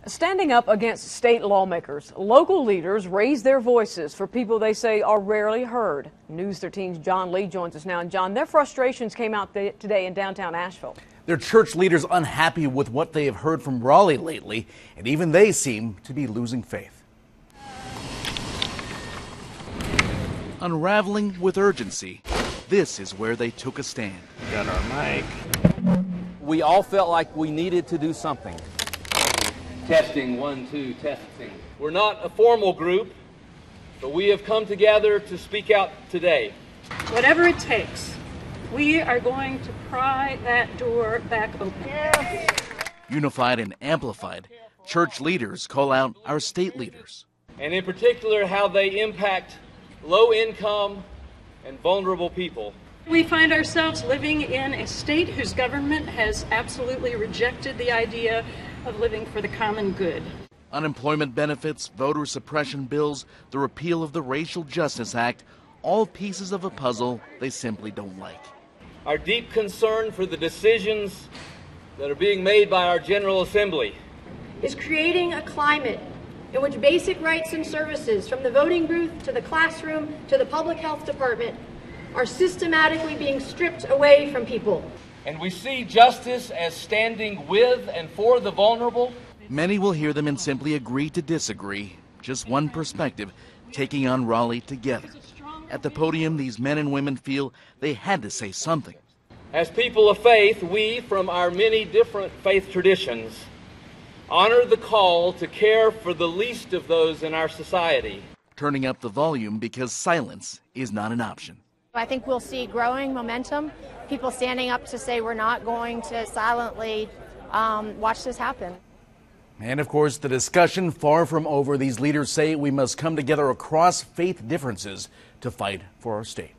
Standing up against state lawmakers, local leaders raise their voices for people they say are rarely heard. News 13's John Lee joins us now. And John, their frustrations came out today in downtown Asheville. Their church leaders unhappy with what they have heard from Raleigh lately, and even they seem to be losing faith. Unraveling with urgency, this is where they took a stand. Got our mic. We all felt like we needed to do something. Testing, 1, 2, testing. We're not a formal group, but we have come together to speak out today. Whatever it takes, we are going to pry that door back open. Yes. Unified and amplified, church leaders call out our state leaders. And in particular, how they impact low-income and vulnerable people. We find ourselves living in a state whose government has absolutely rejected the idea of living for the common good. Unemployment benefits, voter suppression bills, the repeal of the Racial Justice Act, all pieces of a puzzle they simply don't like. Our deep concern for the decisions that are being made by our General Assembly is creating a climate in which basic rights and services, from the voting booth to the classroom to the public health department, are systematically being stripped away from people. And we see justice as standing with and for the vulnerable. Many will hear them and simply agree to disagree. Just one perspective, taking on Raleigh together. At the podium, these men and women feel they had to say something. As people of faith, we, from our many different faith traditions, honor the call to care for the least of those in our society. Turning up the volume because silence is not an option. I think we'll see growing momentum, people standing up to say we're not going to silently watch this happen. And of course, the discussion far from over. These leaders say we must come together across faith differences to fight for our state.